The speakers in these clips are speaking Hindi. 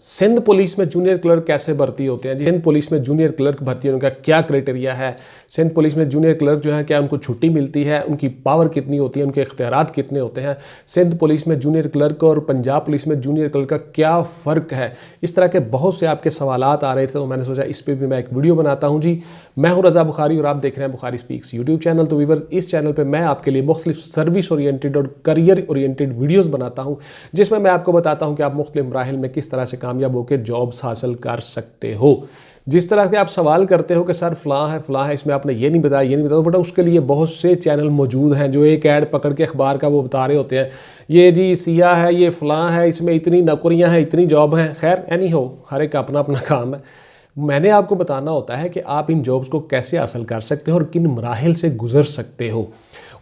सिंध पुलिस में जूनियर क्लर्क कैसे भर्ती होते हैं? सिंध पुलिस में जूनियर क्लर्क भर्ती होने का क्या क्राइटेरिया है? सिंध पुलिस में जूनियर क्लर्क जो है क्या उनको छुट्टी मिलती है? उनकी पावर कितनी होती है? उनके इख्तियारात कितने होते हैं? सिंध पुलिस में जूनियर क्लर्क और पंजाब पुलिस में जूनियर क्लर्क का क्या फ़र्क है? इस तरह के बहुत से आपके सवालात आ रहे थे, तो मैंने सोचा इस पर भी मैं एक वीडियो बनाता हूँ जी। मैं हूँ रज़ा बुखारी और आप देख रहे हैं बुखारी स्पीक्स यूट्यूब चैनल। तो व्यूअर्स, इस चैनल पर मैं आपके लिए मुख्तलिफ सर्विस ओरिएंटेड और करियर ओरिएंटेड वीडियोज़ बनाता हूँ, जिसमें मैं आपको बताता हूँ कि आप मुख्तलिफ मराहिल में किस तरह से कामयाब होकर जॉब्स हासिल कर सकते हो। जिस तरह के आप सवाल करते हो कि सर फलां है, इसमें आपने ये नहीं बताया, ये नहीं बताया, बट उसके लिए बहुत से चैनल मौजूद हैं जो एक ऐड पकड़ के अखबार का वो बता रहे होते हैं, ये जी सिया है, ये फलां है, इसमें इतनी नौकरियां हैं, इतनी जॉब हैं। खैर एनी हो, हर एक का अपना अपना काम है। मैंने आपको बताना होता है कि आप इन जॉब्स को कैसे हासिल कर सकते हो और किन मराहिल से गुजर सकते हो।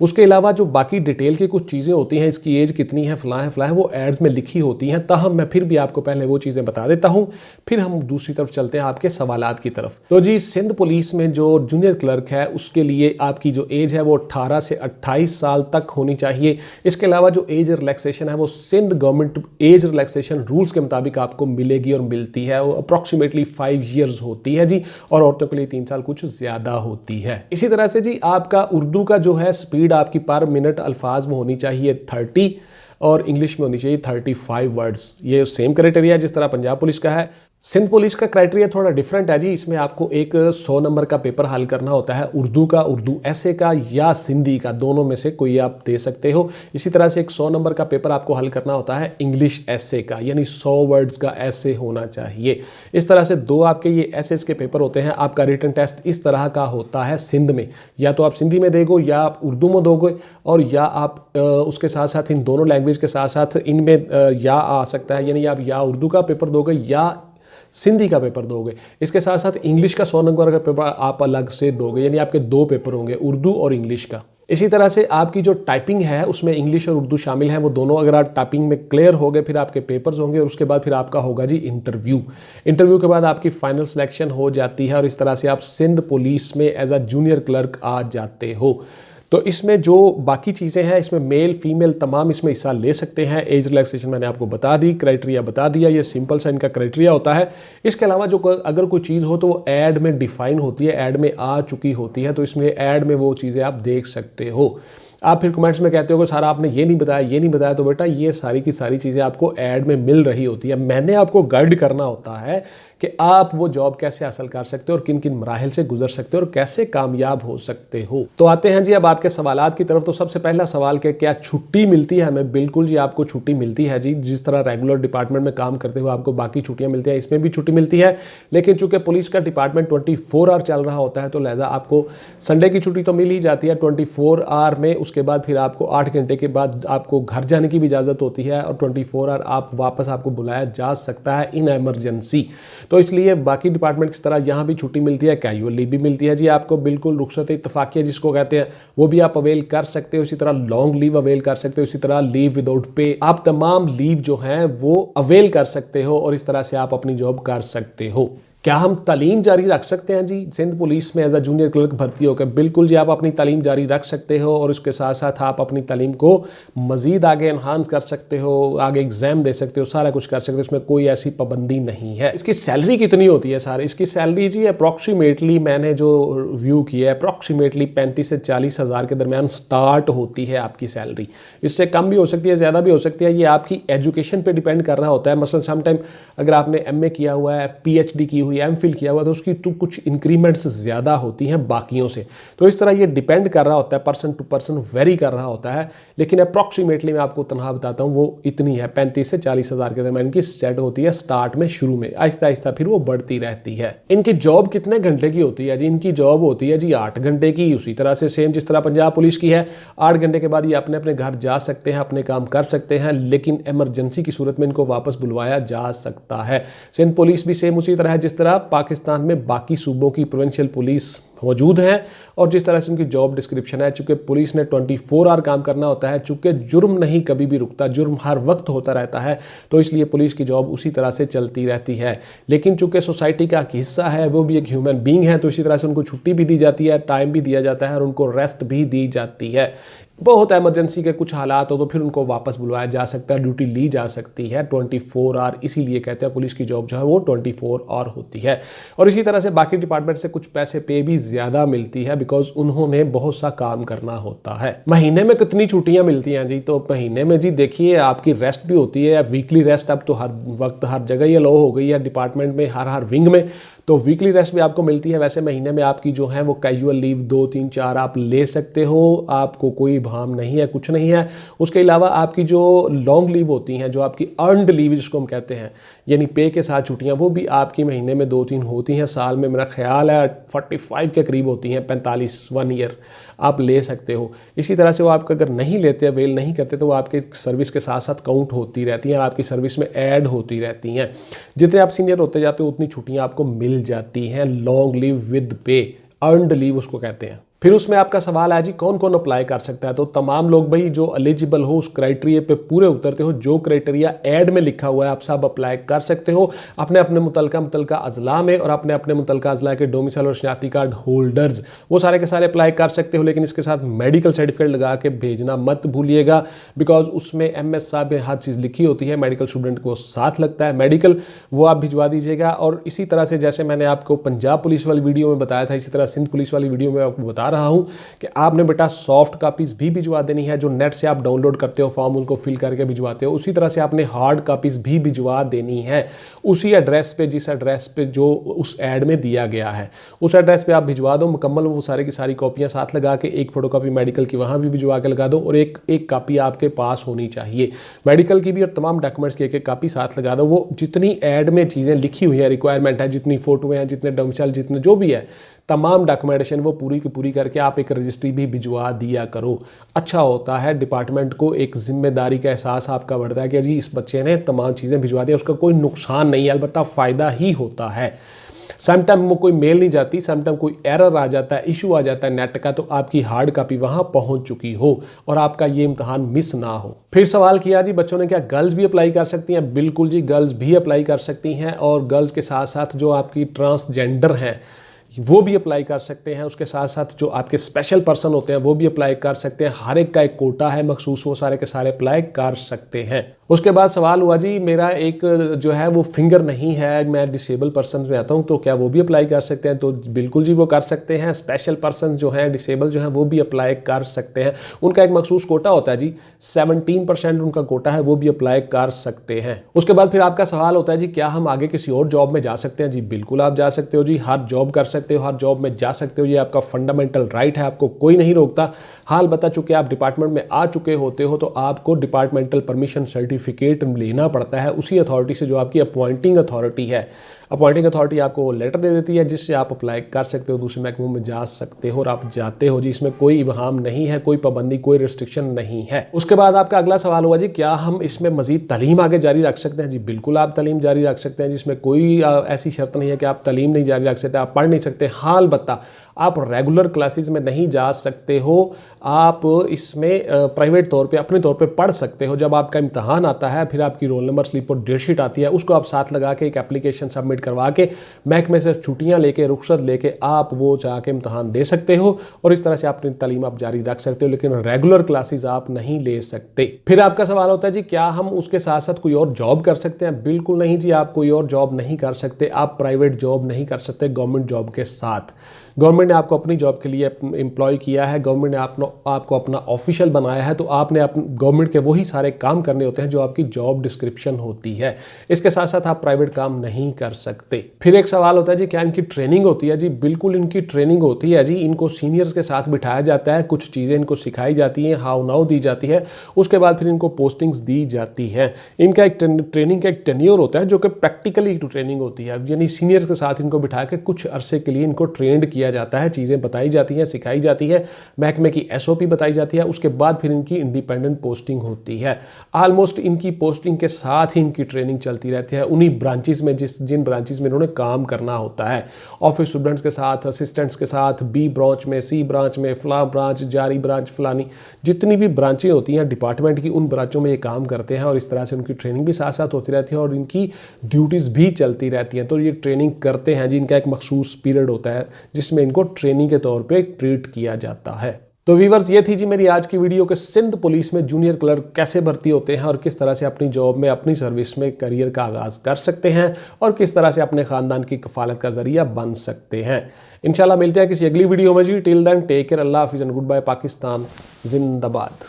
उसके अलावा जो बाकी डिटेल की कुछ चीज़ें होती हैं, इसकी एज कितनी है, फलां है, वो एड्स में लिखी होती हैं। ताहम मैं फिर भी आपको पहले वो चीज़ें बता देता हूँ, फिर हम दूसरी तरफ चलते हैं आपके सवालात की तरफ। तो जी, सिंध पुलिस में जो जूनियर क्लर्क है उसके लिए आपकी जो एज है वो 18 से 28 साल तक होनी चाहिए। इसके अलावा जो एज रिलैक्सेशन है वो Sindh government age relaxation rules के मुताबिक आपको मिलेगी और मिलती है। वो अप्रॉक्सीमेटली 5 ईयर्स होती है जी, और औरतों के लिए 3 साल कुछ ज़्यादा होती है। इसी तरह से जी, आपका उर्दू का जो है स्पीड आपकी पर मिनट अल्फाज में होनी चाहिए 30 और इंग्लिश में होनी चाहिए 35 वर्ड्स। ये सेम क्राइटेरिया जिस तरह पंजाब पुलिस का है। सिंध पुलिस का क्राइटेरिया थोड़ा डिफरेंट है जी। इसमें आपको एक 100 नंबर का पेपर हल करना होता है, उर्दू का, उर्दू ऐसे का या सिंधी का, दोनों में से कोई आप दे सकते हो। इसी तरह से एक 100 नंबर का पेपर आपको हल करना होता है इंग्लिश ऐसे का, यानी 100 वर्ड्स का ऐसे होना चाहिए। इस तरह से 2 आपके ये एसेस के पेपर होते हैं। आपका रिटन टेस्ट इस तरह का होता है सिंध में, या तो आप सिंधी में दोगे या आप उर्दू में दोगे, और या आप उसके साथ साथ इन दोनों लैंग्वेज के साथ साथ इनमें या आ सकता है, यानी आप या उर्दू का पेपर दोगे या सिंधी का पेपर दोगे। इसके साथ साथ इंग्लिश का 100 नंबर का पेपर आप अलग से दोगे, यानी आपके 2 पेपर होंगे, उर्दू और इंग्लिश का। इसी तरह से आपकी जो टाइपिंग है उसमें इंग्लिश और उर्दू शामिल हैं, वो दोनों अगर आप टाइपिंग में क्लियर हो गए फिर आपके पेपर्स होंगे, और उसके बाद फिर आपका होगा जी इंटरव्यू के बाद आपकी फाइनल सिलेक्शन हो जाती है, और इस तरह से आप सिंध पुलिस में एज अ जूनियर क्लर्क आ जाते हो। तो इसमें जो बाकी चीज़ें हैं, इसमें मेल फीमेल तमाम इसमें हिस्सा ले सकते हैं। एज रिलैक्सेशन मैंने आपको बता दी, क्राइटेरिया बता दिया, ये सिंपल सा इनका क्राइटेरिया होता है। इसके अलावा जो अगर कोई चीज़ हो तो वो ऐड में डिफाइन होती है, ऐड में आ चुकी होती है, तो इसमें ऐड में वो चीज़ें आप देख सकते हो। आप फिर कमेंट्स में कहते हो कि सर आपने ये नहीं बताया, ये नहीं बताया, तो बेटा ये सारी की सारी चीज़ें आपको ऐड में मिल रही होती है। मैंने आपको गाइड करना होता है कि आप वो जॉब कैसे हासिल कर सकते हो और किन किन मराहिल से गुजर सकते हो और कैसे कामयाब हो सकते हो। तो आते हैं जी अब आपके सवालात की तरफ। तो सबसे पहला सवाल कि क्या छुट्टी मिलती है हमें? बिल्कुल जी, आपको छुट्टी मिलती है जी। जिस तरह रेगुलर डिपार्टमेंट में काम करते हुए आपको बाकी छुट्टियां मिलती हैं, इसमें भी छुट्टी मिलती है। लेकिन चूंकि पुलिस का डिपार्टमेंट 24 आवर चल रहा होता है, तो लिहाजा आपको संडे की छुट्टी तो मिल ही जाती है 24 आवर में। उसके बाद फिर आपको 8 घंटे के बाद आपको घर जाने की भी इजाज़त होती है, और 24 आवर आप वापस आपको बुलाया जा सकता है इन एमरजेंसी। तो इसलिए बाकी डिपार्टमेंट की तरह यहाँ भी छुट्टी मिलती है, कैजुअल लीव भी मिलती है जी आपको। बिल्कुल रुखसत इत्तफाकिया जिसको कहते हैं, वो भी आप अवेल कर सकते हो। इसी तरह लॉन्ग लीव अवेल कर सकते हो। इसी तरह लीव विदाउट पे, आप तमाम लीव जो हैं वो अवेल कर सकते हो, और इस तरह से आप अपनी जॉब कर सकते हो। क्या हम तालीम जारी रख सकते हैं जी सिंध पुलिस में एज अ जूनियर क्लर्क भर्ती होकर? बिल्कुल जी, आप अपनी तालीम जारी रख सकते हो, और उसके साथ साथ आप अपनी तालीम को मज़ीद आगे इन्हांस कर सकते हो, आगे एग्ज़ाम दे सकते हो, सारा कुछ कर सकते हो। इसमें कोई ऐसी पाबंदी नहीं है। इसकी सैलरी कितनी होती है सर? इसकी सैलरी जी अप्रॉक्सीमेटली मैंने जो व्यू किया है, अप्रॉक्सीमेटली 35 से 40 हज़ार के दरमियान स्टार्ट होती है आपकी सैलरी। इससे कम भी हो सकती है, ज़्यादा भी हो सकती है। ये आपकी एजुकेशन पर डिपेंड कर रहा होता है। मसलन समटाइम अगर आपने MA किया हुआ है, PhD की हुई, MPhil किया हुआ, तो उसकी तो कुछ इंक्रीमेंट्स ज़्यादा होती हैं बाकियों से। तो इस तरह ये डिपेंड कर रहा होता है, पर्सन टू पर्सन वेरी कर रहा होता है। लेकिन अप्रॉक्सीमेटली मैं आपको तनख्वाह बताता हूँ, वो इतनी है, 35 से 40 हज़ार के दरमियान इनकी सेट होती है स्टार्ट में, शुरू में। आहिस्ता आहिस्ता फिर वो बढ़ती रहती है। इनकी जॉब कितने घंटे की होती है जी? इनकी जॉब होती है जी 8 घंटे की। उसी तरह से सेम जिस तरह पंजाब पुलिस की है, 8 घंटे के बाद ये अपने अपने घर जा सकते हैं, अपने काम कर सकते हैं, लेकिन एमरजेंसी की सूरत में इनको वापस बुलवाया जा सकता है। सिंध पुलिस भी सेम उसी तरह है जिस तरह पाकिस्तान में बाकी सूबों की प्रोविंशियल पुलिस मौजूद हैं, और जिस तरह से उनकी जॉब डिस्क्रिप्शन है। चूंकि पुलिस ने 24 आवर काम करना होता है, चूंकि जुर्म नहीं कभी भी रुकता, जुर्म हर वक्त होता रहता है, तो इसलिए पुलिस की जॉब उसी तरह से चलती रहती है। लेकिन चूंकि सोसाइटी का हिस्सा है, वो भी एक ह्यूमन बीइंग है, तो इसी तरह से उनको छुट्टी भी दी जाती है, टाइम भी दिया जाता है, और उनको रेस्ट भी दी जाती है। बहुत एमरजेंसी के कुछ हालात हो तो फिर उनको वापस बुलवाया जा सकता है, ड्यूटी ली जा सकती है 24 आवर। इसीलिए कहते हैं पुलिस की जॉब जो है वो 24 आवर होती है। और इसी तरह से बाकी डिपार्टमेंट से कुछ पैसे पे भी ज़्यादा मिलती है, बिकॉज उन्होंने बहुत सा काम करना होता है। महीने में कितनी छुट्टियां मिलती हैं जी? तो महीने में जी देखिए आपकी रेस्ट भी होती है, वीकली रेस्ट अब तो हर वक्त हर जगह ये लो हो गई है, डिपार्टमेंट में हर विंग में तो वीकली रेस्ट भी आपको मिलती है। वैसे महीने में आपकी जो है वो कैजुअल लीव 2 3 4 आप ले सकते हो, आपको कोई भाम नहीं है, कुछ नहीं है। उसके अलावा आपकी जो लॉन्ग लीव होती हैं, जो आपकी अर्नड लीव जिसको हम कहते हैं, यानी पे के साथ छुट्टियां, वो भी आपकी महीने में 2 3 होती हैं। साल में मेरा ख्याल है 45 के करीब होती हैं, 45 1 ईयर आप ले सकते हो। इसी तरह से वो आपका अगर नहीं लेते, अवेल नहीं करते, तो वो आपके सर्विस के साथ साथ काउंट होती रहती हैं और आपकी सर्विस में ऐड होती रहती हैं। जितने आप सीनियर होते जाते हो उतनी छुट्टियां आपको मिल जाती हैं। लॉन्ग लीव विद पे, अर्नड लीव उसको कहते हैं। फिर उसमें आपका सवाल है जी कौन कौन अप्लाई कर सकता है? तो तमाम लोग भाई जो एलिजिबल हो, उस क्राइटेरिया पे पूरे उतरते हो, जो क्राइटेरिया ऐड में लिखा हुआ है आप सब अप्लाई कर सकते हो अपने अपने मुतलका अजला में, और अपने अपने मुतलका अजला के डोमिसाइल और शनाख्ती कार्ड होल्डर्स वो सारे के सारे अप्लाई कर सकते हो। लेकिन इसके साथ मेडिकल सर्टिफिकेट लगा के भेजना मत भूलिएगा, बिकॉज उसमें MS साहब में हर चीज़ लिखी होती है, मेडिकल स्टूडेंट को साथ लगता है मेडिकल, वो आप भिजवा दीजिएगा। और इसी तरह से जैसे मैंने आपको पंजाब पुलिस वाली वीडियो में बताया था, इसी तरह सिंध पुलिस वाली वीडियो में आपको बता रहा हूं कि आपने बेटा सॉफ्ट कापीज भी भिजवा देनी है, जो नेट से आप डाउनलोड करते हो फॉर्म, उनको फिल करके भिजवाते हो। उसी तरह से आपने हार्ड कापीज भी भिजवा देनी है उसी एड्रेस पे, जिस एड्रेस पे जो उस एड में दिया गया है, उस एड्रेस पे आप भिजवा दो मुकम्मल। वो सारी की सारी कॉपियां साथ लगा के, एक फोटोकॉपी मेडिकल की वहां भी भिजवा के लगा दो, और एक कापी आपके पास होनी चाहिए मेडिकल की भी, और तमाम डॉक्यूमेंट्स की एक कापी साथ लगा दो। वो जितनी एड में चीज़ें लिखी हुई है, रिक्वायरमेंट है, जितनी फोटो हैं, जितने डोमिसाइल, जितने जो भी है, तमाम डॉक्यूमेंटेशन वो पूरी की पूरी करके आप एक रजिस्ट्री भी भिजवा दिया करो। अच्छा होता है, डिपार्टमेंट को एक जिम्मेदारी का एहसास आपका बढ़ता है कि जी इस बच्चे ने तमाम चीज़ें भिजवा दी, उसका कोई नुकसान नहीं है, अलबत्ता फ़ायदा ही होता है। समटाइम वो कोई मेल नहीं जाती, समटाइम कोई एरर आ जाता है, इशू आ जाता है नेट का, तो आपकी हार्ड कापी वहाँ पहुँच चुकी हो और आपका ये इम्तहान मिस ना हो। फिर सवाल किया जी बच्चों ने क्या गर्ल्स भी अप्लाई कर सकती हैं? बिल्कुल जी, गर्ल्स भी अप्लाई कर सकती हैं, और गर्ल्स के साथ साथ जो आपकी ट्रांसजेंडर हैं वो भी अप्लाई कर सकते हैं। उसके साथ साथ जो आपके स्पेशल पर्सन होते हैं वो भी अप्लाई कर सकते हैं। हर एक का एक कोटा है मखसूस, वो सारे के सारे अप्लाई कर सकते हैं। उसके बाद सवाल हुआ जी मेरा एक जो है वो फिंगर नहीं है, मैं डिसेबल पर्सन में आता हूँ, तो क्या वो भी अप्लाई कर सकते हैं? तो बिल्कुल जी वो कर सकते हैं। स्पेशल पर्सन जो हैं, डिसेबल जो हैं, वो भी अप्लाई कर सकते हैं। उनका एक मखसूस कोटा होता है जी, 17% उनका कोटा है, वो भी अप्लाई कर सकते हैं। उसके बाद फिर आपका सवाल होता है जी क्या हम आगे किसी और जॉब में जा सकते हैं? जी बिल्कुल आप जा सकते हो जी, हर जॉब कर सकते हो, हर जॉब में जा सकते हो, ये आपका फंडामेंटल राइट है, आपको कोई नहीं रोकता। हाल बता चुके आप डिपार्टमेंट में आ चुके होते हो तो आपको डिपार्टमेंटल परमिशन सर्टिफिकेट लेना पड़ता है उसी अथॉरिटी से जो आपकी अपॉइंटिंग अथॉरिटी है। अपॉइंटिंग अथॉरिटी आपको वो लेटर दे देती है जिससे आप अप्लाई कर सकते हो, दूसरे महकमों में जा सकते हो और आप जाते हो जी। इसमें कोई इबहाम नहीं है, कोई पाबंदी, कोई रिस्ट्रिक्शन नहीं है। उसके बाद आपका अगला सवाल हुआ जी क्या हम इसमें मजीद तालीम आगे जारी रख सकते हैं? जी बिल्कुल आप तालीम जारी रख सकते हैं, जिसमें कोई ऐसी शर्त नहीं है कि आप तालीम नहीं जारी रख सकते, आप पढ़ नहीं सकते। हाल बता आप रेगुलर क्लासेस में नहीं जा सकते हो, आप इसमें प्राइवेट तौर पे अपने तौर पे पढ़ सकते हो। जब आपका इम्तहान आता है फिर आपकी रोल नंबर स्लिप और डेट शीट आती है, उसको आप साथ लगा के एक एप्लीकेशन सबमिट करवा के महकमे से छुट्टियां लेके, रुखसत लेके आप वो जाके इम्तहान दे सकते हो और इस तरह से अपनी तालीम आप जारी रख सकते हो, लेकिन रेगुलर क्लासेस आप नहीं ले सकते। फिर आपका सवाल होता है जी क्या हम उसके साथ साथ कोई और जॉब कर सकते हैं? बिल्कुल नहीं जी, आप कोई और जॉब नहीं कर सकते, आप प्राइवेट जॉब नहीं कर सकते गवर्नमेंट जॉब के साथ। गवर्नमेंट ने आपको अपनी जॉब के लिए एम्प्लॉय किया है, गवर्नमेंट ने आपको अपना ऑफिशियल बनाया है, तो आपने गवर्नमेंट के वही सारे काम करने होते हैं जो आपकी जॉब डिस्क्रिप्शन होती है। इसके साथ साथ आप प्राइवेट काम नहीं कर सकते। फिर एक सवाल होता है जी क्या इनकी ट्रेनिंग होती है? जी बिल्कुल इनकी ट्रेनिंग होती है जी, इनको सीनियर्स के साथ बिठाया जाता है, कुछ चीज़ें इनको सिखाई जाती हैं, हाउ नाउ दी जाती है, उसके बाद फिर इनको पोस्टिंग्स दी जाती हैं। इनका एक ट्रेनिंग का एक टेन्योर होता है जो कि प्रैक्टिकली ट्रेनिंग होती है, यानी सीनियर्स के साथ इनको बिठा के कुछ अरसे के लिए इनको ट्रेंड किया जाता है, चीज़ें बताई जाती हैं, सिखाई जाती है, महकमे की SOP बताई जाती है, उसके बाद फिर इनकी इंडिपेंडेंट पोस्टिंग होती है। ऑलमोस्ट इनकी पोस्टिंग के साथ ही इनकी ट्रेनिंग चलती रहती है उन्हीं ब्रांचेस में जिन ब्रांचेस में इन्होंने काम करना होता है। ऑफिस स्टूडेंट्स के साथ, असिस्टेंट्स के साथ, B ब्रांच में, C ब्रांच में, फला ब्रांच, जारी ब्रांच, फलानी जितनी भी ब्रांचें होती हैं डिपार्टमेंट की, उन ब्रांचों में ये काम करते हैं और इस तरह से उनकी ट्रेनिंग भी साथ साथ होती रहती है और इनकी ड्यूटीज़ भी चलती रहती हैं। तो ये ट्रेनिंग करते हैं जी, इनका एक मखसूस पीरियड होता है जिसमें इनको ट्रेनिंग के तौर पे ट्रीट किया जाता है। तो व्यूअर्स, ये थी जी मेरी आज की वीडियो कि सिंध पुलिस में जूनियर क्लर्क कैसे भर्ती होते हैं और किस तरह से अपनी जॉब में, अपनी सर्विस में करियर का आगाज़ कर सकते हैं और किस तरह से अपने ख़ानदान की कफालत का ज़रिया बन सकते हैं। इंशाल्लाह मिलते हैं किसी अगली वीडियो में जी। टिल देन टेक केयर, अल्लाह हाफिज़ एंड गुड बाय। पाकिस्तान जिंदाबाद।